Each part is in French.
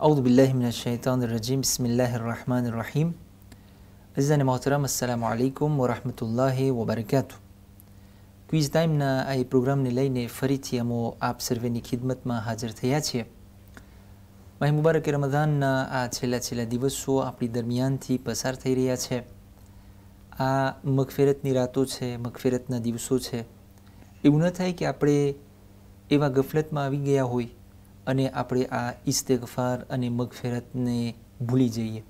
أعوذ بالله من الشيطان الرجيم بسم الله الرحمن الرحيم عزیزان محترم السلام علیکم و رحمت الله و برکاته. کویز ટાઈમ ના આ પ્રોગ્રામને લઈને ફરીથી અમો આપ સર્વેની ખિદમતમાં હાજર થયા છીએ. માહ મુબારક રમઝાનના આ છેલ્લા દિવસો આપણી દરમિયાનથી પસાર થઈ રહ્યા છે. આ મગફિરતની રાતો છે, મગફિરતના દિવસો છે. એવું ન થાય કે આપણે એવા ગફલતમાં આવી ગયા હોય અને આપણે આ ઇસ્તિગફાર અને મગફિરતને ભૂલી જઈએ.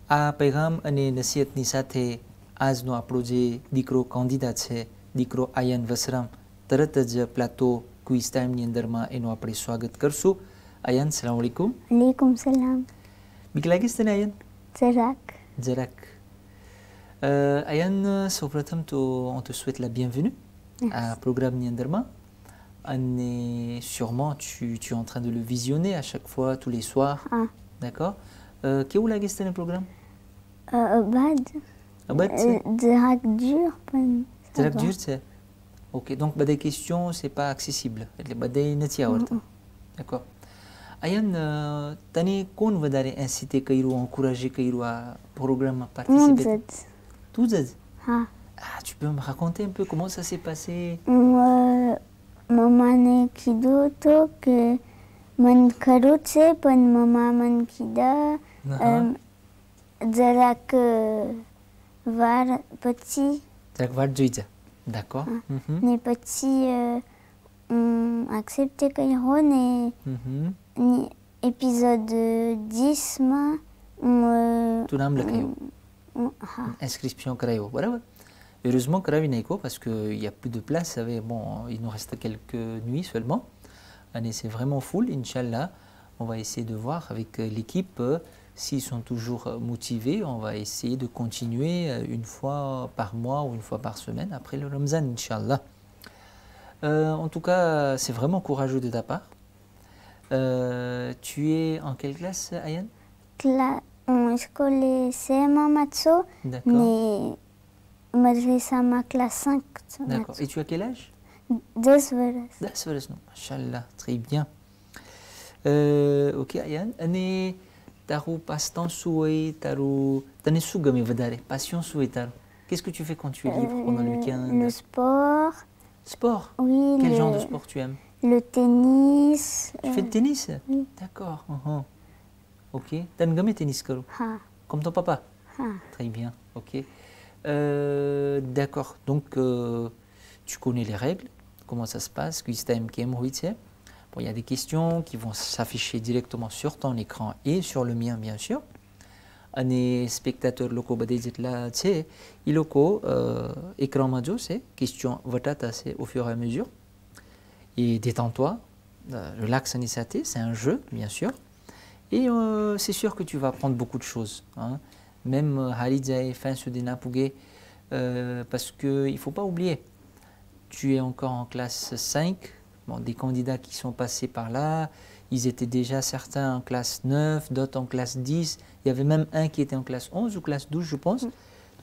આ પૈગામ અને નસીહતની સાથે આજનો આપણો જે દીકરો કોંદીદા છે, દીકરો આયન વસરામ, તરત જ પ્લાટો ક્વિઝ ટાઈમની અંદરમાં એનું આપણે સ્વાગત કરશું. આયન, સલામ અલૈકુમ. Alaikum salam. બીક લાગે છે તને આયન? જરાક. આયન, સૌપ્રથમ તો on te souhaite la bienvenue à programme અંદરમાં. Et sûrement tu es en train de le visionner à chaque fois, tous les soirs. Ah. D'accord. Qu'est-ce que c'est le programme? Abad. Dak dur. Dak dur, c'est. Ok, donc des questions, c'est pas accessible. Les n'est pas. D'accord. Ayan, t'as qu'on va d'aller inciter Kairou, encourager Kairou à programme à participer. Tout ça. Ah. Tu peux me raconter un peu comment ça s'est passé? Maman ne kido to que man karut se pan mama man kida જરાક વાર પછી જોઈ જા. D'accord. ને પછી accepté કર્યો ને épisode 10 માં tu નામ લખાયું, inscription કરાયો, બરાબર? Heureusement કરાવી નાખ્યો parce qu'il n'y a plus de place. Bon, il nous reste quelques nuits seulement. Et c'est vraiment full, Inch'Allah. On va essayer de voir avec l'équipe s'ils sont toujours motivés. On va essayer de continuer une fois par mois ou une fois par semaine après le Ramzan, Inch'Allah. En tout cas, c'est vraiment courageux de ta part. Tu es en quelle classe, Ayan? En école CM1 Matso. D'accord. Madrasa ma classe 5. D'accord. Et tu as quel âge? 10 ans. 10 ans, Masha'Allah, très bien. Ok, Ayan. Ane taru passe-temps souhait, taru tane sougame vadare, passion souhait taru. Qu'est-ce que tu fais quand tu es libre pendant le week-end? Le sport. Sport? Oui. Quel genre de sport tu aimes? Le tennis. Tu fais le tennis? Oui. D'accord. Ok. T'aimes game tennis, Karo? Comme ton papa? Très bien. Ok. D'accord. Donc, tu connais les règles, comment ça se passe, Bon, il y a des questions qui vont s'afficher directement sur ton écran et sur le mien, bien sûr. Les spectateurs locaux, ils locaux, écran majo, c'est question vatata, c'est au fur et à mesure. Et détends-toi, relax anisate, c'est un jeu, bien sûr. Et c'est sûr que tu vas apprendre beaucoup de choses. Même Halidjaï, fin Sudena Pougué, parce qu'il ne faut pas oublier, tu es encore en classe 5, bon, des candidats qui sont passés par là, ils étaient déjà certains en classe 9, d'autres en classe 10, il y avait même un qui était en classe 11 ou classe 12, je pense.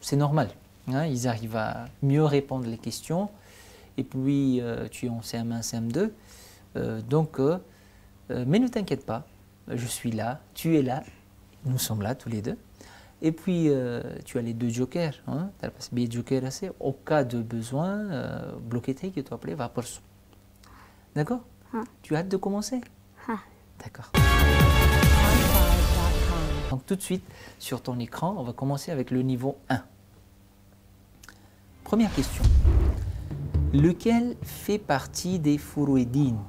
C'est normal, ils arrivent à mieux répondre les questions, et puis tu es en CM1, CM2, mais ne t'inquiète pas, je suis là, tu es là, nous sommes là tous les deux. Et puis, tu as les 2 jokers. Tu as le joker assez. Au cas de besoin, bloquer tes que tu appelles va pour ça. D'accord? Tu as hâte de commencer? D'accord. Donc, tout de suite, sur ton écran, on va commencer avec le niveau 1. Première question. Lequel fait partie des furuidines?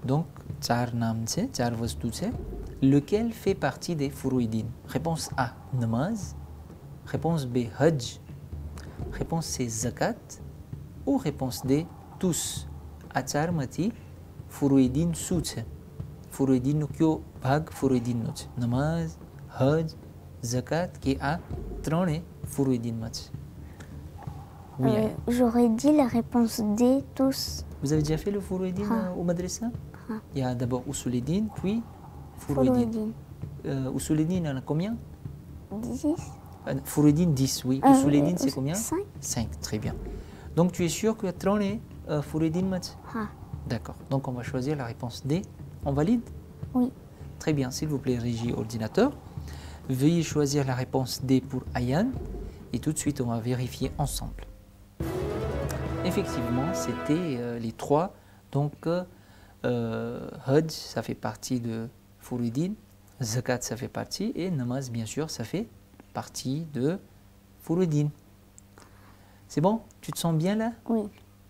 Donc, Tchar namtse, Tchar vastutse. Lequel fait partie des furuidines? Réponse A, namaz. Réponse B, hajj. Réponse C, zakat. Ou réponse D, tous. Achar mati, furuidin soutse. Furuidin kyo bhag furuidin noche. Namaz, hajj, zakat, qui a trone furuidin mach. Oui. J'aurais dit la réponse D, tous. Vous avez déjà fait le Fourouddin au madrasa? Il y a d'abord Usuluddin, puis Fourouddin. Usuluddin, il y en a combien? 10. Fourouddin, 10, oui. Usuluddin, c'est combien? 5. 5, très bien. Donc tu es sûr que tu as Fourouddin mat? D'accord. Donc on va choisir la réponse D. On valide? Oui. Très bien. S'il vous plaît, régie ordinateur, veuillez choisir la réponse D pour Ayan. Et tout de suite, on va vérifier ensemble. Effectivement, c'était les 3. Donc, Hajj, ça fait partie de Fourouddin. Zakat, ça fait partie. Et Namaz, bien sûr, ça fait partie de Fourouddin. C'est bon? Tu te sens bien là? Oui.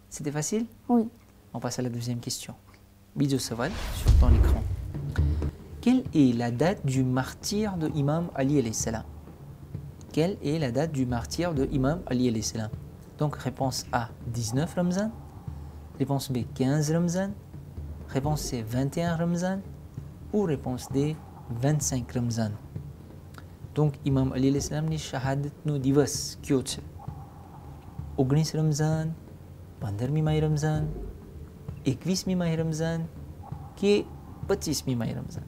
C'était facile? Oui. On passe à la deuxième question. Bidjo Saval, sur ton écran. Quelle est la date du martyre de Imam Ali alayhi salam? Quelle est la date du martyre de Imam Ali alayhi salam? Donc réponse A, 19 Ramzan. Réponse B, 15 Ramzan. Réponse C, 21 Ramzan. Ou réponse D, 25 Ramzan. Donc Imam Ali alayhi salam ni shahadat no divas kyo છે? 19 Ramzan, 15મી માહ રમઝાન, 21મી માહ રમઝાન કે 25મી માહ Ramzan?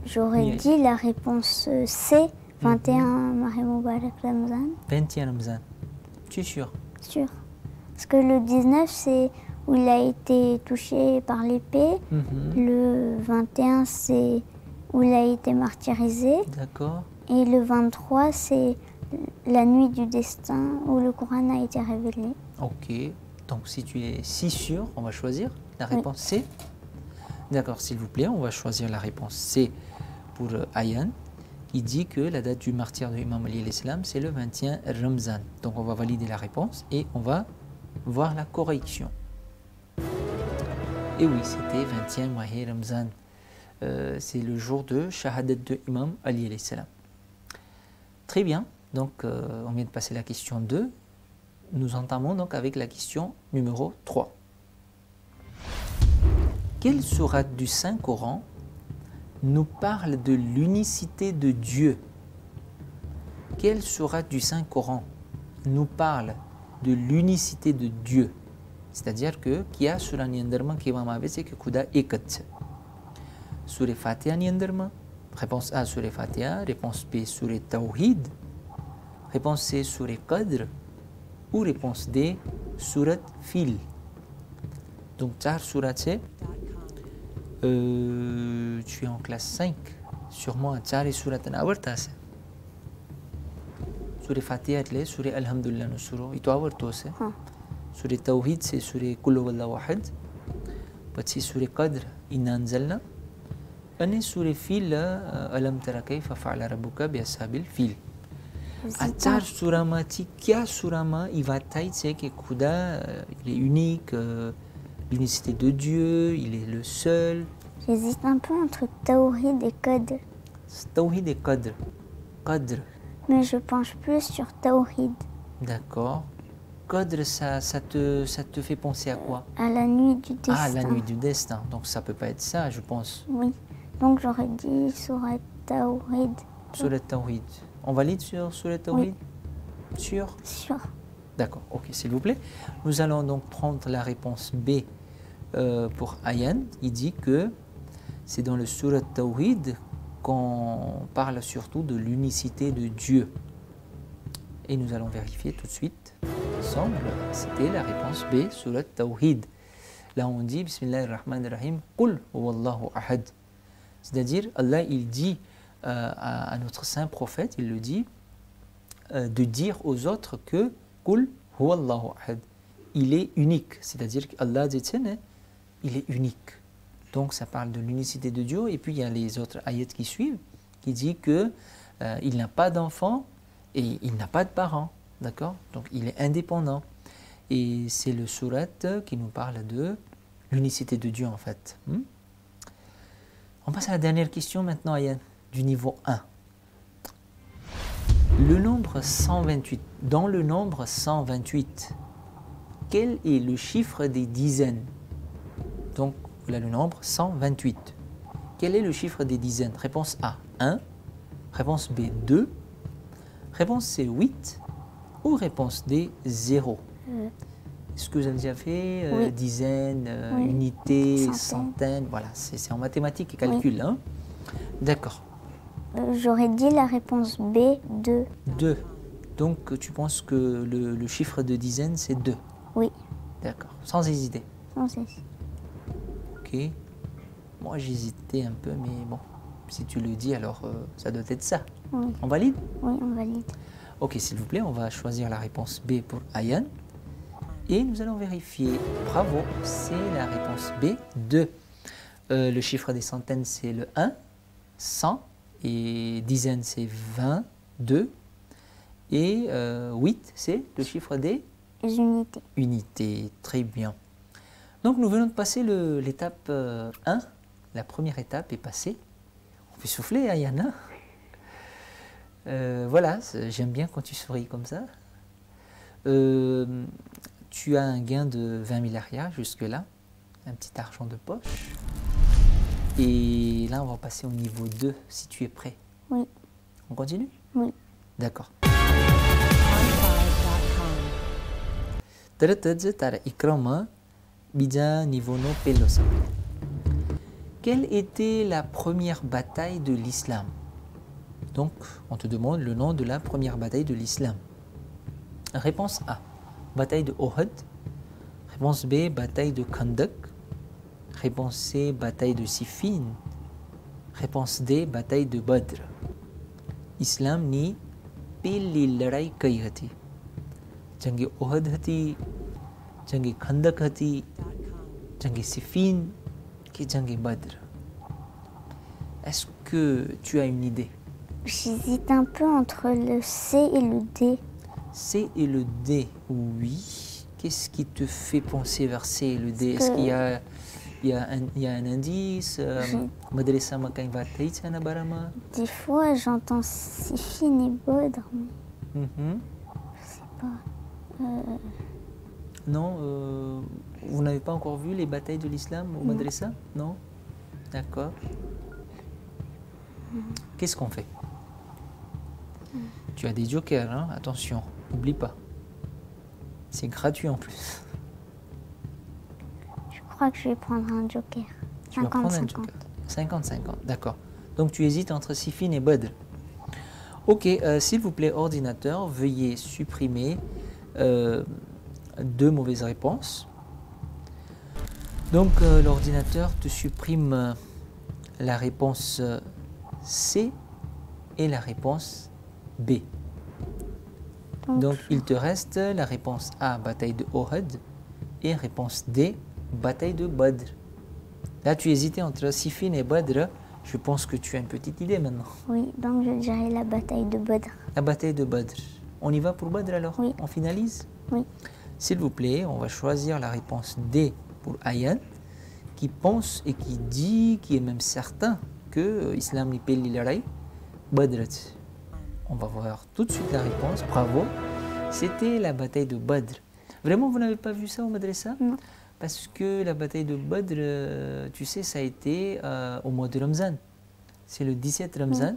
J'aurais dit la réponse C, 21 Mahe Mubarak Ramzan. 21 Ramzan. Tu es sûr? Sûr. Parce que le 19, c'est où il a été touché par l'épée. Le 21, c'est où il a été martyrisé. D'accord. Et le 23, c'est la nuit du destin où le Coran a été révélé. Ok. Donc si tu es si sûr, on va choisir la réponse C. D'accord, s'il vous plaît, on va choisir la réponse C pour Ayan. Il dit que la date du martyre de Imam Ali alayhi salam, c'est le 21 Ramzan. Donc on va valider la réponse et on va voir la correction. Et oui, c'était 21 Mahe Ramzan. C'est le jour de Shahadat de Imam Ali alayhi salam. Très bien, donc on vient de passer la question 2. Nous entamons donc avec la question numéro 3. Quelle sourate du Saint-Coran nous parle de l'unicité de Dieu? Quelle sourate du Saint-Coran nous parle de l'unicité de Dieu? C'est-à-dire que Kia surah ni andarma ki Imam Abi c'est que Kuda ekat. Surah Fatiha ni andarma. Réponse A, Surah Fatiha. Réponse B, Surah Tawhid. Réponse C, Surah Qadr. Ou réponse D, Surah Fil. Donc, 4 sourates c'est. Tu es en classe 5. Sûrement, 4 sourates en awartas. Surah Fatiha, c'est Surah Alhamdulillah, nous surah. Et toi, awartos. Surah Tawhid, c'est Surah Kullu Wallahu Wahid. Puis Surah Qadr, Inna Anzalna. Et Surah Fil, Alam Tara Kayfa Fa'ala Rabbuka bi Ashabil Fil. Atar Suramati, Kia Surama, il va tailler que Kuda, il est unique, l'unicité de Dieu, il est le seul. J'hésite un peu entre Tawhid et Qadr. Tawhid et Qadr. Qadr. Mais je penche plus sur Tawhid. D'accord. Qadr, ça te fait penser à quoi? À la nuit du destin. Ah, la nuit du destin. Donc ça peut pas être ça, je pense. Oui. Donc j'aurais dit Surat Tawhid. Surat Tawhid. On valide sur Surat Tawhid? Oui. Sûr? Sûr. D'accord, ok, s'il vous plaît. Nous allons donc prendre la réponse B pour Ayan. Il dit que c'est dans le Surat Tawhid qu'on parle surtout de l'unicité de Dieu. Et nous allons vérifier tout de suite ensemble. C'était la réponse B, Surat Tawhid. Là on dit Bismillahirrahmanirrahim, Qul huwallahu ahad. C'est-à-dire, Allah il dit à notre saint prophète, il le dit, de dire aux autres que Qul huwallahu ahad. Il est unique. C'est-à-dire qu'Allah dit, il est unique. Donc ça parle de l'unicité de Dieu. Et puis il y a les autres ayats qui suivent, qui dit que il n'a pas d'enfant et il n'a pas de parents. D'accord? Donc il est indépendant. Et c'est le surat qui nous parle de l'unicité de Dieu en fait. On passe à la dernière question maintenant, Ayan, du niveau 1. Le nombre 128. Dans le nombre 128, quel est le chiffre des dizaines? Donc, voilà le nombre 128. Quel est le chiffre des dizaines? Réponse A, 1. Réponse B, 2. Réponse C, 8. Ou réponse D, 0. Est-ce que vous avez déjà fait Oui. dizaines, Oui. unités, Centaines. centaines? Voilà, c'est en mathématiques et calcul. Hein? D'accord. J'aurais dit la réponse B, 2. 2. Donc, tu penses que le chiffre de dizaines, c'est 2. Oui, D'accord. Sans hésiter. sans cesse. Ok. Moi, j'hésitais un peu, mais bon, si tu le dis, alors ça doit être ça. Oui, On valide? oui, on valide. Ok, s'il vous plaît, on va choisir la réponse B pour Ayan. Et nous allons vérifier. Bravo, c'est la réponse B, 2. Le chiffre des centaines, c'est le 1, 100. Et dizaines, c'est 20, 2. Et 8, c'est le chiffre des Les unités. unités. Très bien. Donc, nous venons de passer l'étape 1. La première étape est passée. On peut souffler, Ayana. Voilà, j'aime bien quand tu souris comme ça. Tu as un gain de 20 000 arrières jusque-là, un petit argent de poche. Et là, on va passer au niveau 2, si tu es prêt. Oui, On continue? oui. D'accord. Terutadze tara ikrama bija niveau no pelosa. Quelle était la première bataille de l'islam? Donc, on te demande le nom de la première bataille de l'islam. Réponse A, bataille de Ohud. Réponse B, bataille de Khandak. Réponse C, bataille de Siffin. Réponse D, bataille de Badr. Islam ni પહેલી લડાઈ કઈ હતી? જંગે ઓહદ હતી, જંગે ખંદક હતી, જંગે સિફીન કે જંગે Badr? Est-ce que tu as une idée? J'hésite un peu entre le C et le D. C et le D, oui. Qu'est-ce qui te fait penser vers C et le D? Est-ce qu'il y a un indice? Madrasa Makain Vatei Tsana Barama? Des fois, j'entends Siffin et Bodre, mais Mhm. je sais pas. Non, vous n'avez pas encore vu les batailles de l'islam au Madrasa? Non? D'accord. Qu'est-ce qu'on fait? Tu as des jokers, hein? Attention, n'oublie pas. C'est gratuit en plus. Je crois que je vais prendre un joker. Tu vas prendre un 50-50. joker. 50-50, d'accord. Donc tu hésites entre Siffin et Badr. Ok, s'il vous plaît, ordinateur, veuillez supprimer 2 mauvaises réponses. Donc l'ordinateur te supprime la réponse C et la réponse B. Donc il te reste la réponse A, bataille de Ohud, et réponse D, bataille de Badr. Là, tu hésitais entre Siffin et Badr. Je pense que tu as une petite idée maintenant. Oui, donc je dirais la bataille de Bodre. La bataille de Badr. On y va pour Badr alors? Oui. On finalise? Oui. S'il vous plaît, on va choisir la réponse D pour Ayan, qui pense et qui dit, qui est même certain que Islam n'est pas l'Ilaray, Badr. On va voir tout de suite la réponse. Bravo. C'était la bataille de Badr. Vraiment, vous n'avez pas vu ça au Madrasa? Non. Parce que la bataille de Badr, tu sais, ça a été au mois de Ramzan. C'est le 17 Ramzan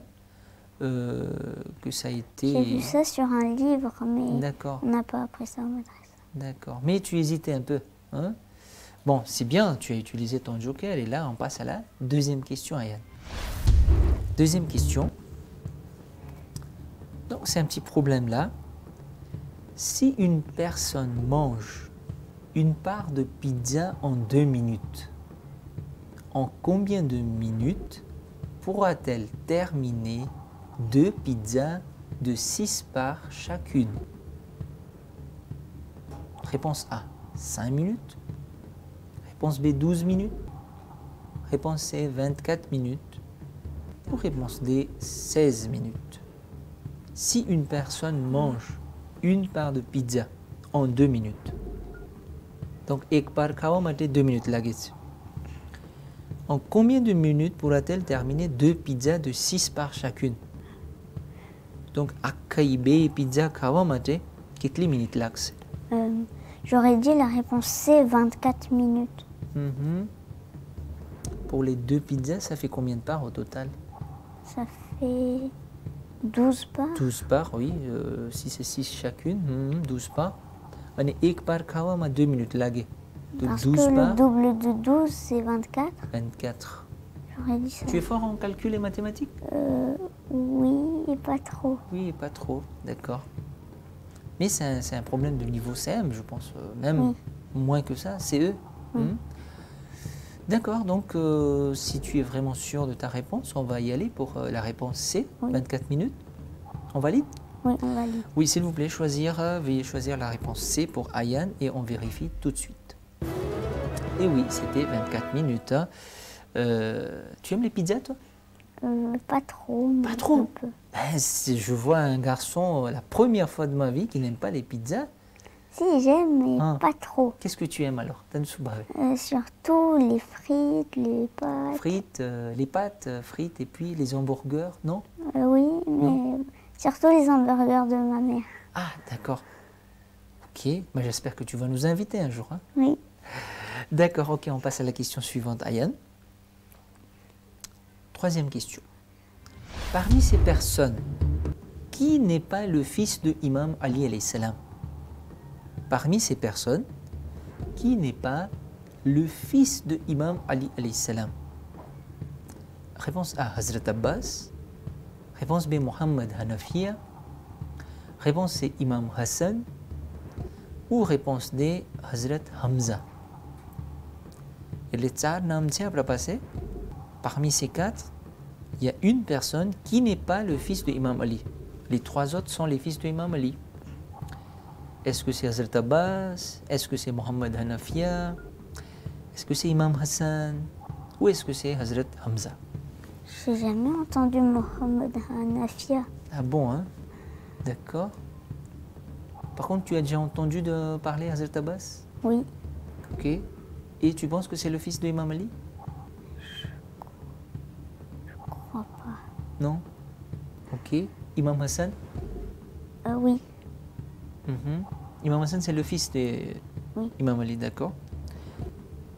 que ça a été... J'ai vu ça sur un livre, mais D'accord, on n'a pas appris ça au madrasa. d'accord. Mais tu hésitais un peu. Hein? Bon, c'est bien, tu as utilisé ton joker. Et là, on passe à la deuxième question, Ayan. Deuxième question. Donc, c'est un petit problème là. Si une personne mange une part de pizza en 2 minutes, en combien de minutes pourra-t-elle terminer 2 pizzas de 6 parts chacune? Réponse A, 5 minutes. Réponse B, 12 minutes. Réponse C, 24 minutes. Ou réponse D, 16 minutes. Si une personne mange une part de pizza en 2 minutes, donc ek par kawa mate 2 minutes lagis. En combien de minutes pourra-t-elle terminer 2 pizzas de 6 parts chacune? Donc akaibe pizza kawa mate કેટલી minutes lags? J'aurais dit la réponse C, 24 minutes. Pour les 2 pizzas, ça fait combien de parts au total? Ça fait 12 parts. 12 parts, oui. Si c'est 6 chacune, 12 parts. On est ek par kawa ma 2 minutes lagé. Donc Parce 12 que le par double de 12, c'est 24. 24. J'aurais dit ça. Tu es fort en calcul et mathématiques? Oui, et pas trop. Oui, pas trop, d'accord. Mais c'est un problème de niveau CM, je pense, même moins que ça, CE. D'accord, donc si tu es vraiment sûr de ta réponse, on va y aller pour la réponse C, 24 minutes. On valide? Oui, on valide. Oui, s'il vous plaît, veuillez choisir la réponse C pour Ayane et on vérifie tout de suite. Et oui, c'était 24 minutes. Hein. Tu aimes les pizzas, toi? Pas trop. Mais pas trop? un peu. Ben, si je vois un garçon, la première fois de ma vie, qui n'aime pas les pizzas. Si, j'aime, mais pas trop. Qu'est-ce que tu aimes alors? Surtout les frites, les pâtes. Les pâtes, frites et puis les hamburgers, non? Oui, mais surtout les hamburgers de ma mère. Ah, d'accord. Ok, ben, j'espère que tu vas nous inviter un jour. Hein? Oui. D'accord, ok, on passe à la question suivante, Ayane. Troisième question. Parmi ces personnes, qui n'est pas le fils de Imam Ali alayhi salam? Parmi ces personnes, qui n'est pas le fils de Imam Ali alayhi salam? Réponse A, Hazrat Abbas. Réponse B, Muhammad Hanafiya. Réponse C, Imam Hassan. Ou réponse D, Hazrat Hamza. Et les tsar nam passé. Parmi ces quatre, il y a une personne qui n'est pas le fils de Imam Ali. Les trois autres sont les fils de Imam Ali. Est-ce que c'est Hazrat Abbas? Est-ce que c'est Muhammad Hanafiya? Est-ce que c'est Imam Hassan? Ou est-ce que c'est Hazrat Hamza? J'ai jamais entendu Muhammad Hanafiya. Ah bon, hein? D'accord. Par contre, tu as déjà entendu parler Hazrat Abbas? Oui. Ok. Et tu penses que c'est le fils de Imam Ali? Je crois pas. Non? Ok. Imam Hassan? Oui. Imam Hassan, c'est le fils de Imam Ali, d'accord.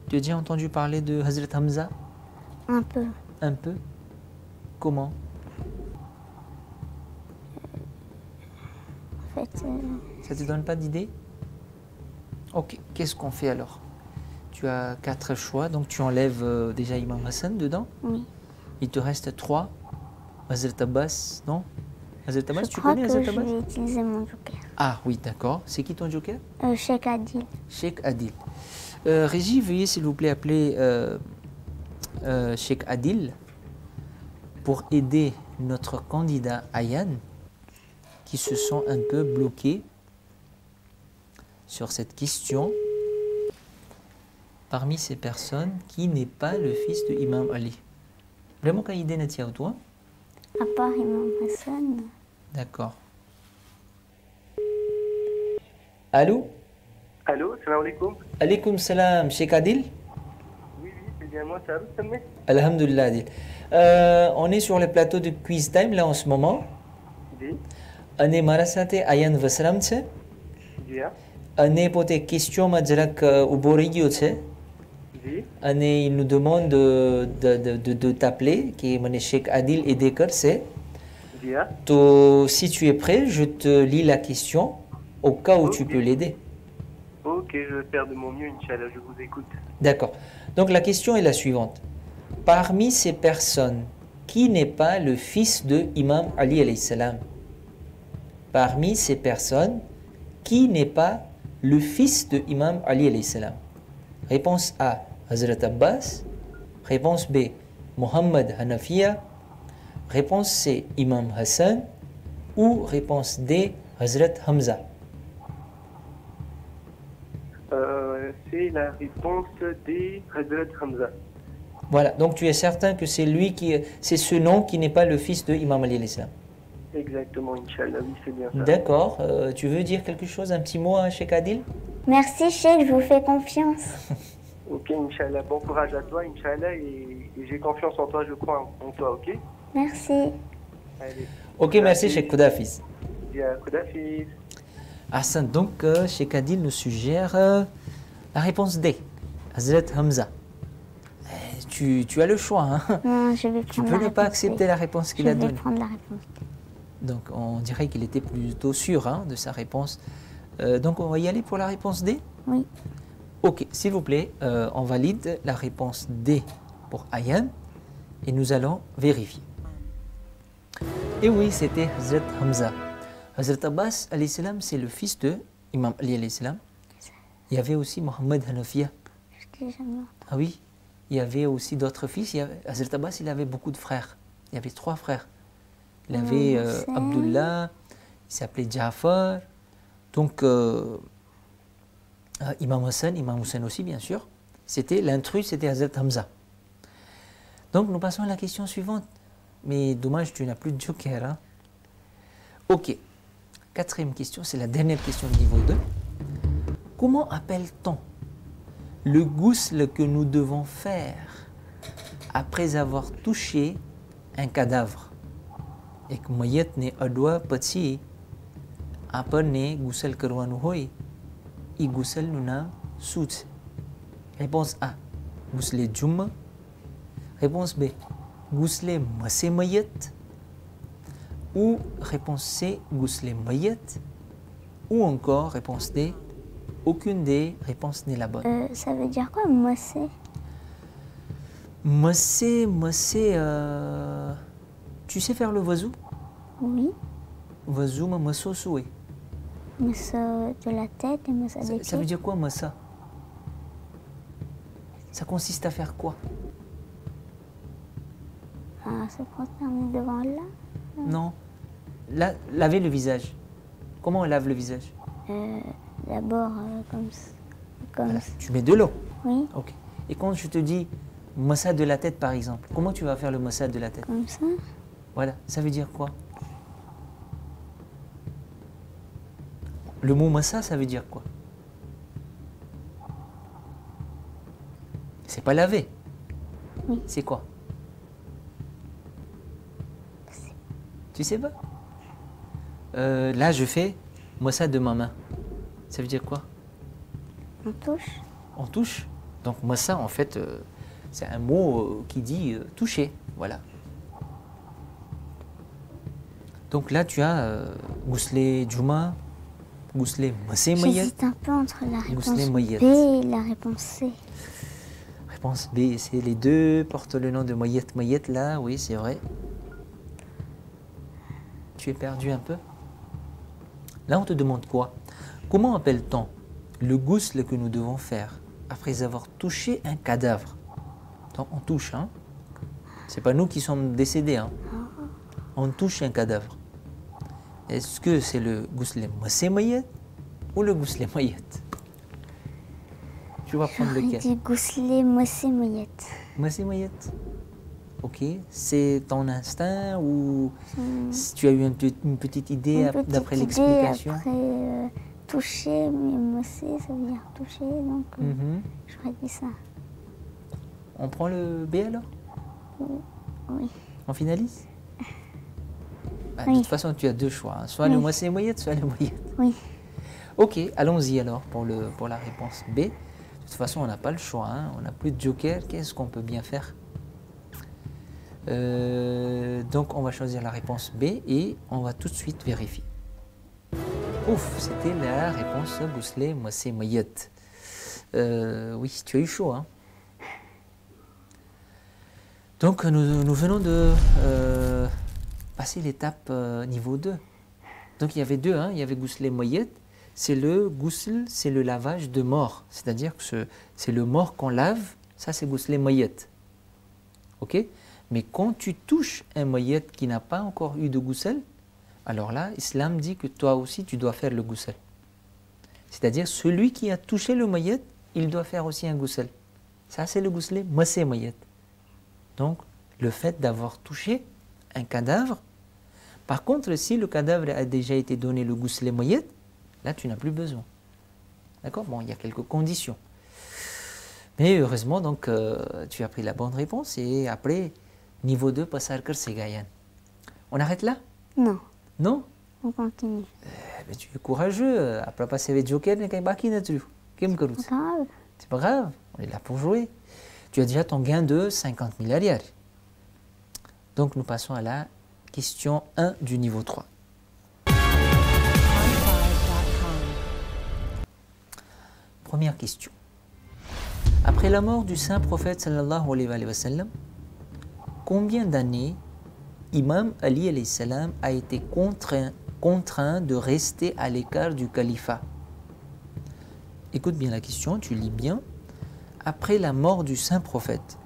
Tu as déjà entendu parler de Hazrat Hamza? Un peu. Un peu? Comment? En fait... Ça te donne pas d'idée? Ok, qu'est-ce qu'on fait alors? Tu as 4 choix, donc tu enlèves déjà Imam Hassan dedans. Oui. Il te reste 3. Hazrat Abbas, non? Hazrat Abbas, tu crois connais que Hazrat Abbas? je vais utiliser mon joker. Ah oui, d'accord. C'est qui ton joker? Cheikh Adil. Cheikh Adil. Régie, veuillez s'il vous plaît appeler Cheikh Adil pour aider notre candidat Ayane qui se sent un peu bloqué sur cette question. Parmi ces personnes, qui n'est pas le fils de Imam Ali? Vraiment, quelle idée n'a-t-il à toi? À part Imam Hassan. D'accord. Allô? Allô, salam alaikum. Alaikum salam, Cheikh Adil? Oui, c'est bien moi, ça va, Alhamdulillah, Adil. On est sur le plateau de Quiz Time, là, en ce moment. Oui. On est marasate Ayane Vasram, tu sais? Oui. On est pour tes questions, Madjrak Uborigio, tu sais? Oui. Il nous demande de t'appeler, qui est mon Cheikh Adil et Dekar, c'est. Si tu es prêt, je te lis la question au cas où tu peux l'aider. Ok, je vais faire de mon mieux, Inch'Allah, je vous écoute. D'accord. Donc la question est la suivante. Parmi ces personnes, qui n'est pas le fils de Imam Ali alayhi salam? Parmi ces personnes, qui n'est pas le fils de Imam Ali alayhi salam? Réponse A, Hazrat Abbas. Réponse B, Muhammad Hanafiya. Réponse C, Imam Hassan. Ou réponse D, Hazrat Hamza. C'est la réponse des Hazrat Hamza. Voilà, donc tu es certain que c'est ce nom qui n'est pas le fils de Imam Ali alayhi salam. Exactement, Inch'Allah, oui, c'est bien ça. D'accord, tu veux dire quelque chose, un petit mot à Cheikh Adil? Merci Cheikh, je vous fais confiance. Ok, Inch'Allah, bon courage à toi, Inch'Allah, et j'ai confiance en toi, je crois en toi, ok? Merci. Allez. Ok, merci Cheikh Koudafiz. Bien, Koudafiz. Hassan, donc Cheikh Adil nous suggère la réponse D, Hazrat Hamza. Tu as le choix, hein? Non, je vais prendre Tu peux ne pas accepter la réponse qu'il a donnée. Je vais prendre la réponse. Donc on dirait qu'il était plutôt sûr de sa réponse Donc, on va y aller pour la réponse D? Oui. Ok, s'il vous plaît, on valide la réponse D pour Ayan et nous allons vérifier. Et oui, c'était Hazrat Hamza. Hazrat Abbas, alayhi salam, c'est le fils de Imam Ali, alayhi salam. Il y avait aussi Mohammed Hanafiya. Je l'ai jamais entendu. Ah oui, il y avait aussi d'autres fils. Hazrat Abbas, il avait beaucoup de frères. Il y avait 3 frères. Il avait Abdullah, il s'appelait Ja'far. Donc, Imam Hussein aussi, bien sûr. L'intrus, c'était Hazrat Hamza. Donc, nous passons à la question suivante. Mais dommage, tu n'as plus de joker. Hein? Ok. 4e question, c'est la dernière question du niveau 2. Comment appelle-t-on le ghusl que nous devons faire après avoir touché un cadavre? Ek mayat ne adwa પછી આપણને ghusl કરવાનું હોય એ ghusલનું નામ શું છે? Réponse A, ghusl Jumma. Réponse B, ghusl Massé Mayat. Ou réponse C, ghusl Mayat. Ou encore réponse D, aucune des réponses n'est la bonne. Ça veut dire quoi, mossé? Mossé, tu sais faire le wazou? Oui. Wazou, mosso, soué. Mossa de la tête et mossa des pieds. Ça veut dire quoi, mossa? Ça consiste à faire quoi? Se prosterner devant là. Non. Laver le visage. Comment on lave le visage? D'abord, comme ça. Voilà. Tu mets de l'eau. Oui. Ok. Et quand je te dis massage de la tête, par exemple, comment tu vas faire le massage de la tête? Comme ça. Voilà. Ça veut dire quoi? Le mot massa, ça veut dire quoi? C'est pas laver. Oui. C'est quoi? Tu sais pas? Là, je fais massa de ma main. Ça veut dire quoi? On touche. On touche. Donc massa, en fait, c'est un mot qui dit toucher. Voilà. Donc là, tu as ghusl Juma, ghusl Massé Mayat. J'hésite un peu entre la réponse Ghusl B Mayat. et la réponse C. Réponse B, c'est les deux portent le nom de Mayat. Mayat, là, oui, c'est vrai. Tu es perdu un peu? Là, on te demande quoi? Comment appelle-t-on le ghusl que nous devons faire après avoir touché un cadavre? Donc, on touche, hein? C'est pas nous qui sommes décédés, hein? On touche un cadavre. Est-ce que c'est le ghusl Massé Mayat ou le ghusl Mayat? Tu vas prendre J'aurais lequel? dit ghusl Massé Mayat. Massé Mayat. Ok. C'est ton instinct ou tu as eu une petite idée d'après l'explication? Après toucher, mais mosser, ça veut dire toucher, donc j'aurais dit ça. On prend le B alors? Oui. On finalise? Bah, Oui. De toute façon, tu as 2 choix. Hein. Soit le Massé Mayat, soit le Mayat. Oui. Ok, allons-y alors pour la réponse B. De toute façon, on n'a pas le choix. Hein. On n'a plus de joker. Qu'est-ce qu'on peut bien faire? Donc, on va choisir la réponse B et on va tout de suite vérifier. Ouf, c'était la réponse ghusl Massé Mayat. Oui, tu as eu chaud. Hein. Donc, nous venons de passer l'étape niveau 2. Donc, il y avait 2. Hein. Il y avait ghusl Mayat. C'est le ghusl, c'est le lavage de mort. C'est-à-dire que c'est le mort qu'on lave. Ça, c'est ghusl Mayat. Ok? Mais quand tu touches un mayat qui n'a pas encore eu de ghusl, alors là, l'islam dit que toi aussi, tu dois faire le ghusl. C'est-à-dire, celui qui a touché le mayat, il doit faire aussi un ghusl. Ça, c'est le ghusl Massé Mayat. Donc, le fait d'avoir touché un cadavre. Par contre, si le cadavre a déjà été donné le ghusl Mayat, là, tu n'as plus besoin. D'accord? Bon, il y a quelques conditions. Mais heureusement, donc, tu as pris la bonne réponse et après, niveau 2, passar kar Gayan. On arrête là? Non. Non? On continue. Mais tu es courageux. Après passer les jokers, il n'y a pas qui n'a tu. Grave. C'est pas grave. On est là pour jouer. Tu as déjà ton gain de 50 000 arrière. Donc, nous passons à la question 1 du niveau 3. Première question. Après la mort du saint prophète sallallahu alayhi wa sallam, combien d'années Imam Ali alayhi salam a été contraint de rester à l'écart du califat? Écoute bien la question, tu lis bien. Après la mort du saint prophète,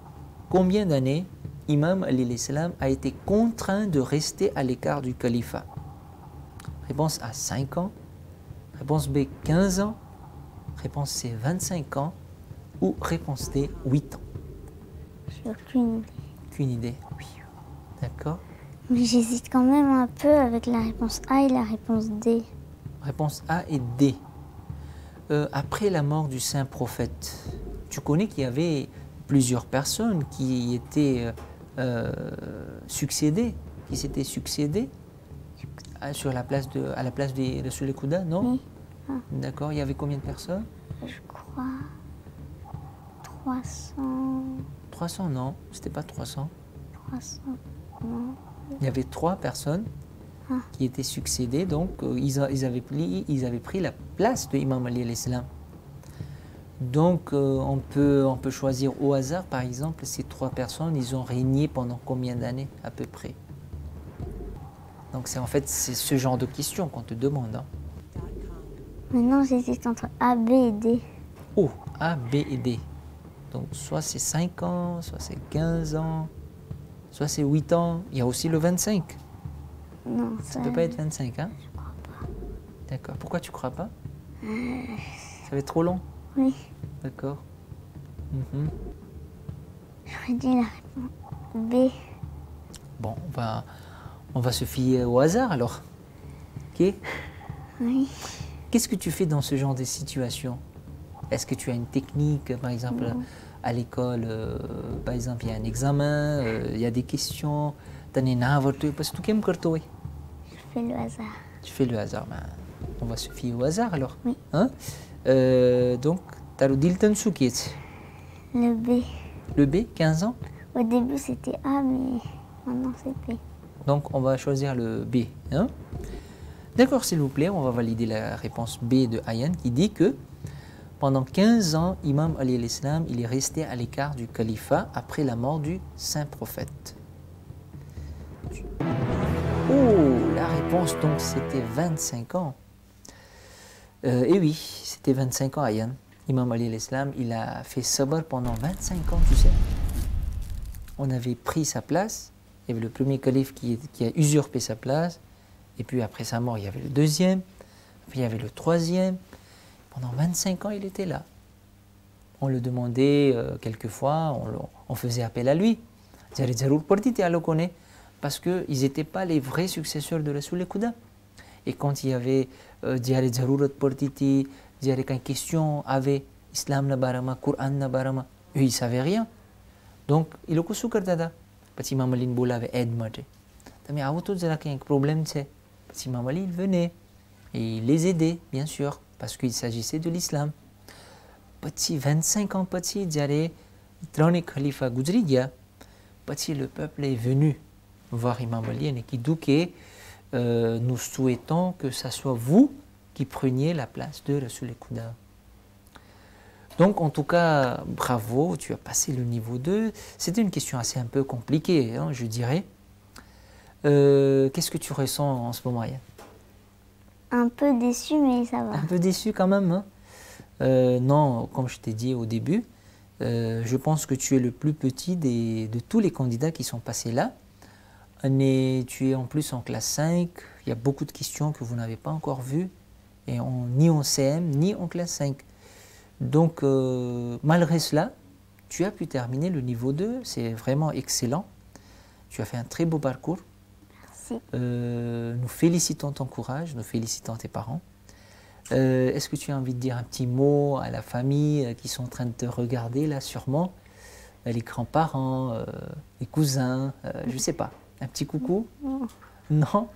combien d'années Imam Ali alayhi salam a été contraint de rester à l'écart du califat? Réponse A, 5 ans. Réponse B, 15 ans. Réponse C, 25 ans. Ou réponse D, 8 ans. J'ai aucune idée. Aucune idée. Oui. D'accord. Mais j'hésite quand même un peu avec la réponse A et la réponse D. Réponse A et D. Après la mort du saint prophète, tu connais qu'il y avait plusieurs personnes qui étaient succédées, qui s'étaient succédées à la place de Rasul Kouda, non? Oui. Ah. D'accord. Il y avait combien de personnes? Je crois 300. 300, non. C'était pas 300. 300, non. Il y avait 3 personnes qui étaient succédées, donc ils avaient pris la place de Imam Ali alayhi salam. Donc on peut choisir au hasard, par exemple, ces 3 personnes, ils ont régné pendant combien d'années à peu près? Donc c'est ce genre de questions qu'on te demande. Hein. Maintenant j'hésite entre A, B et D. Oh, A, B et D. Donc soit c'est 5 ans, soit c'est 15 ans, soit c'est 8 ans. Il y a aussi le 25. Non, Ça ne peut pas être 25, hein? Je crois pas. D'accord. Pourquoi tu crois pas? Ça va être trop long? Oui. D'accord. J'aurais dit la réponse B. Bon, on va se fier au hasard alors. Ok? Oui. Qu'est-ce que tu fais dans ce genre de situation? Est-ce que tu as une technique, par exemple, à l'école, par exemple, il y a un examen, il y a des questions, parce que tu Je fais le hasard. Tu fais le hasard. Ben, on va se fier au hasard alors. Oui. Hein? Donc, tu as le Dilton Soukit. Le B. Le B, 15 ans. Au début c'était A, mais maintenant c'est B. Donc, on va choisir le B. Hein? D'accord, s'il vous plaît, on va valider la réponse B de Ayan qui dit que pendant 15 ans, Imam Ali alayhi salam, il est resté à l'écart du califat après la mort du saint prophète. Oh, la réponse donc c'était 25 ans. Et oui, c'était 25 ans Ayan. Imam Ali alayhi salam, il a fait sabr pendant 25 ans, tu sais. On avait pris sa place, il y avait le premier calife qui a usurpé sa place, et puis après sa mort, il y avait le deuxième, puis il y avait le troisième. Pendant 25 ans, il était là. On le demandait quelquefois, on faisait appel à lui. Parce qu'ils n'étaient pas les vrais successeurs de Rasul Kouda. Et quand il y avait une question avec Islam Nabarama, Coran Nabarama, eux ils ne savaient rien. Donc, il a su dada. Parce que Imam Ali avait aide. Mais à autre chose, il y a un problème. Parce que Imam Ali venait et il les aidait, bien sûr, parce qu'il s'agissait de l'islam. Petit 25 ans, petit, il Khalifa Guzridia. Petit, le peuple est venu voir Imam Ali et qui dit que nous souhaitons que ce soit vous qui preniez la place de Rasul Kouda. Donc, en tout cas, bravo, tu as passé le niveau 2. C'était une question assez un peu compliquée, hein, je dirais. Qu'est-ce que tu ressens en ce moment, Yann? Un peu déçu, mais ça va. Un peu déçu quand même, hein? Non, comme je t'ai dit au début, je pense que tu es le plus petit de tous les candidats qui sont passés là. Tu es en plus en classe 5, il y a beaucoup de questions que vous n'avez pas encore vues, et ni en CM, ni en classe 5. Donc, malgré cela, tu as pu terminer le niveau 2, c'est vraiment excellent. Tu as fait un très beau parcours. Merci. Nous félicitons ton courage, nous félicitons tes parents. Est-ce que tu as envie de dire un petit mot à la famille qui sont en train de te regarder là sûrement, les grands-parents, les cousins, je ne sais pas, un petit coucou? Non?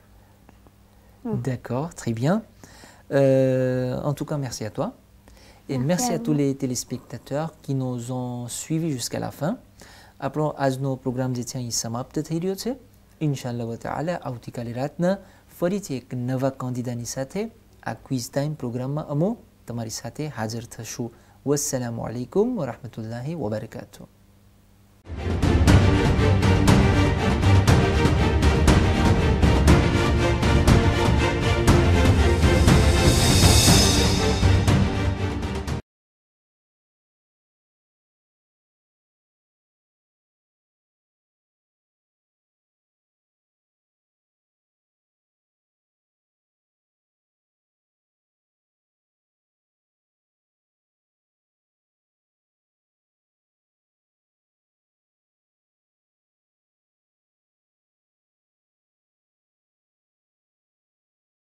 D'accord, très bien. En tout cas, merci à toi. Et merci à tous les téléspectateurs qui nous ont suivis jusqu'à la fin. Après, nos programmes d'étienne સમાप्ત થઈ રહ્યો છે. ઇન્શાઅલ્લાહ તાઆલા આવતીકાલે રાતના ફરીથી એક નવા કેન્ડિડાની સાથે આ ક્વિઝ ટાઈમ પ્રોગ્રામમાં અમો તમારી સાથે હાજર થશું. વસ્સલામુ અલૈકુમ વરહમતુલ્લાહિ વબરકાતુહ.